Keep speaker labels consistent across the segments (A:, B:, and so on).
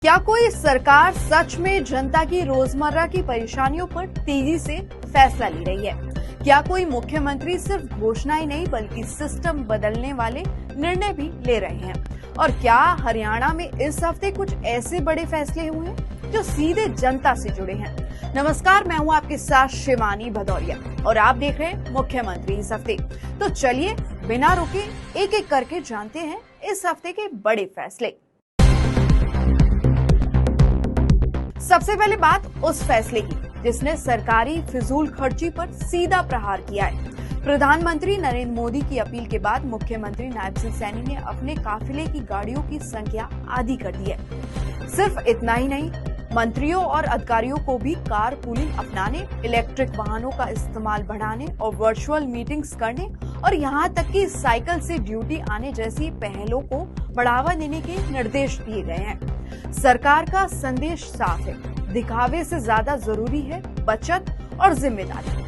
A: क्या कोई सरकार सच में जनता की रोजमर्रा की परेशानियों पर तेजी से फैसला ले रही है? क्या कोई मुख्यमंत्री सिर्फ घोषणाएं नहीं बल्कि सिस्टम बदलने वाले निर्णय भी ले रहे हैं? और क्या हरियाणा में इस हफ्ते कुछ ऐसे बड़े फैसले हुए हैं जो सीधे जनता से जुड़े हैं? नमस्कार, मैं हूं आपके साथ शिवानी भदौरिया और आप देख रहे हैं मुख्यमंत्री इस हफ्ते। तो चलिए बिना रुके एक एक करके जानते हैं इस हफ्ते के बड़े फैसले। सबसे पहले बात उस फैसले की जिसने सरकारी फिजूल खर्ची पर सीधा प्रहार किया है। प्रधानमंत्री नरेंद्र मोदी की अपील के बाद मुख्यमंत्री नायब सिंह सैनी ने अपने काफिले की गाड़ियों की संख्या आधी कर दी है। सिर्फ इतना ही नहीं, मंत्रियों और अधिकारियों को भी कार पूलिंग अपनाने, इलेक्ट्रिक वाहनों का इस्तेमाल बढ़ाने और वर्चुअल मीटिंग्स करने और यहाँ तक कि साइकिल से ड्यूटी आने जैसी पहलों को बढ़ावा देने के निर्देश दिए गए हैं। सरकार का संदेश साफ है, दिखावे से ज्यादा जरूरी है बचत और जिम्मेदारी।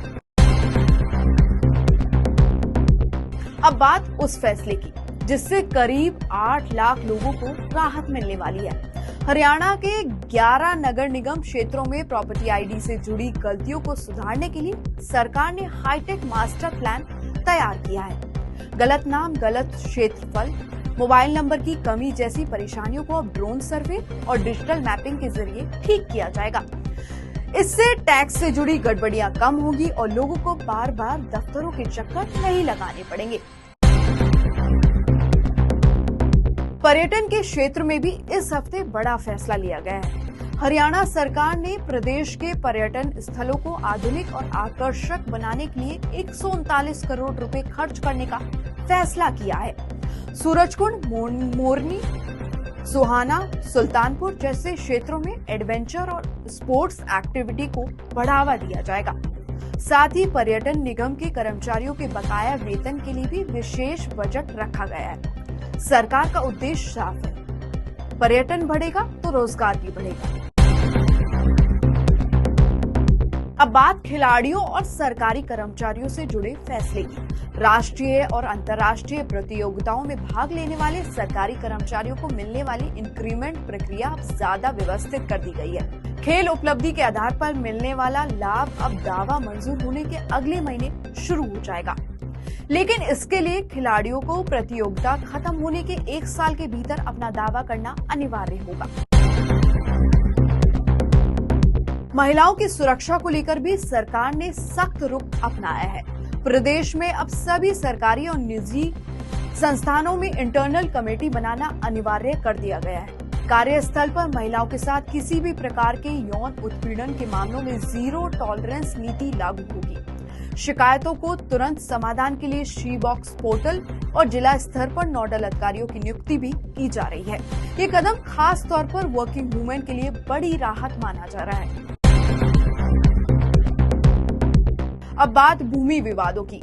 A: अब बात उस फैसले की जिससे करीब 8 लाख लोगों को राहत मिलने वाली है। हरियाणा के 11 नगर निगम क्षेत्रों में प्रॉपर्टी आईडी से जुड़ी गलतियों को सुधारने के लिए सरकार ने हाईटेक मास्टर प्लान तैयार किया है। गलत नाम, गलत क्षेत्रफल, मोबाइल नंबर की कमी जैसी परेशानियों को अब ड्रोन सर्वे और डिजिटल मैपिंग के जरिए ठीक किया जाएगा। इससे टैक्स से जुड़ी गड़बड़ियां कम होगी और लोगों को बार बार दफ्तरों के चक्कर नहीं लगाने पड़ेंगे। पर्यटन के क्षेत्र में भी इस हफ्ते बड़ा फैसला लिया गया है। हरियाणा सरकार ने प्रदेश के पर्यटन स्थलों को आधुनिक और आकर्षक बनाने के लिए 139 करोड़ रुपए खर्च करने का फैसला किया है। सूरजकुंड, मोरनी, सुहाना, सुल्तानपुर जैसे क्षेत्रों में एडवेंचर और स्पोर्ट्स एक्टिविटी को बढ़ावा दिया जाएगा। साथ ही पर्यटन निगम के कर्मचारियों के बकाया वेतन के लिए भी विशेष बजट रखा गया है। सरकार का उद्देश्य साफ है, पर्यटन बढ़ेगा तो रोजगार भी बढ़ेगा। अब बात खिलाड़ियों और सरकारी कर्मचारियों से जुड़े फैसले की। राष्ट्रीय और अंतर्राष्ट्रीय प्रतियोगिताओं में भाग लेने वाले सरकारी कर्मचारियों को मिलने वाली इंक्रीमेंट प्रक्रिया अब ज्यादा व्यवस्थित कर दी गई है। खेल उपलब्धि के आधार पर मिलने वाला लाभ अब दावा मंजूर होने के अगले महीने शुरू हो जाएगा, लेकिन इसके लिए खिलाड़ियों को प्रतियोगिता खत्म होने के 1 साल के भीतर अपना दावा करना अनिवार्य होगा। महिलाओं की सुरक्षा को लेकर भी सरकार ने सख्त रुख अपनाया है। प्रदेश में अब सभी सरकारी और निजी संस्थानों में इंटरनल कमेटी बनाना अनिवार्य कर दिया गया है। कार्यस्थल पर महिलाओं के साथ किसी भी प्रकार के यौन उत्पीड़न के मामलों में जीरो टॉलरेंस नीति लागू होगी। शिकायतों को तुरंत समाधान के लिए शी बॉक्स पोर्टल और जिला स्तर पर नोडल अधिकारियों की नियुक्ति भी की जा रही है। ये कदम खास तौर पर वर्किंग वुमेन के लिए बड़ी राहत माना जा रहा है। अब बात भूमि विवादों की।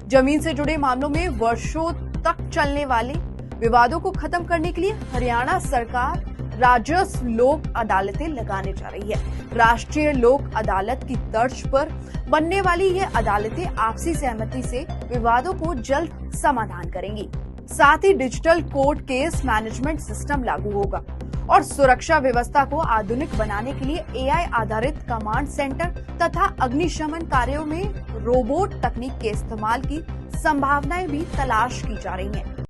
A: जमीन से जुड़े मामलों में वर्षों तक चलने वाले विवादों को खत्म करने के लिए हरियाणा सरकार राजस्व लोक अदालतें लगाने जा रही है। राष्ट्रीय लोक अदालत की तर्ज पर बनने वाली ये अदालतें आपसी सहमति से विवादों को जल्द समाधान करेंगी। साथ ही digital court case management system लागू होगा और सुरक्षा व्यवस्था को आधुनिक बनाने के लिए एआई आधारित कमांड सेंटर तथा अग्निशमन कार्यों में रोबोट तकनीक के इस्तेमाल की संभावनाएं भी तलाश की जा रही हैं।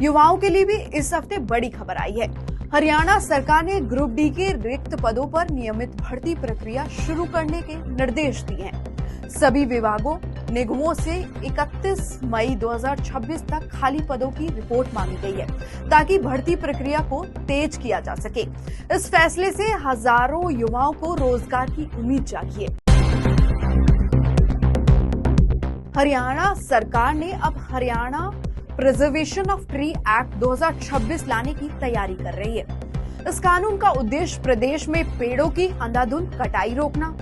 A: युवाओं के लिए भी इस हफ्ते बड़ी खबर आई है। हरियाणा सरकार ने ग्रुप डी के रिक्त पदों पर नियमित भर्ती प्रक्रिया शुरू करने के निर्देश दिए हैं। सभी विभागों, निगमों से 31 मई 2026 तक खाली पदों की रिपोर्ट मांगी गई है ताकि भर्ती प्रक्रिया को तेज किया जा सके। इस फैसले से हजारों युवाओं को रोजगार की उम्मीद जागी है। हरियाणा सरकार ने अब Haryana preservation of tree act 2026 लाने की तैयारी कर रही है। इस कानून का उद्देश्य प्रदेश में पेड़ों की अंधाधुंध कटाई रोकना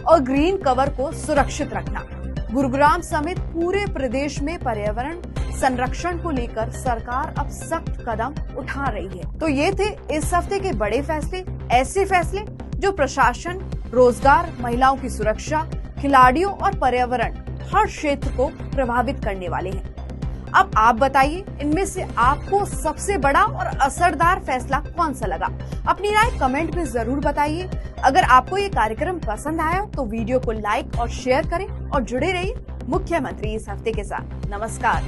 A: और ग्रीन कवर को सुरक्षित रखना। गुरुग्राम समेत पूरे प्रदेश में पर्यावरण संरक्षण को लेकर सरकार अब सख्त कदम उठा रही है। तो ये थे इस हफ्ते के बड़े फैसले, ऐसे फैसले जो प्रशासन, रोजगार, महिलाओं की सुरक्षा, खिलाड़ियों और पर्यावरण हर क्षेत्र को प्रभावित करने वाले हैं। अब आप बताइए, इनमें से आपको सबसे बड़ा और असरदार फैसला कौन सा लगा? अपनी राय कमेंट में जरूर बताइए। अगर आपको ये कार्यक्रम पसंद आया तो वीडियो को लाइक और शेयर करें और जुड़े रहिए मुख्यमंत्री इस हफ्ते के साथ। नमस्कार।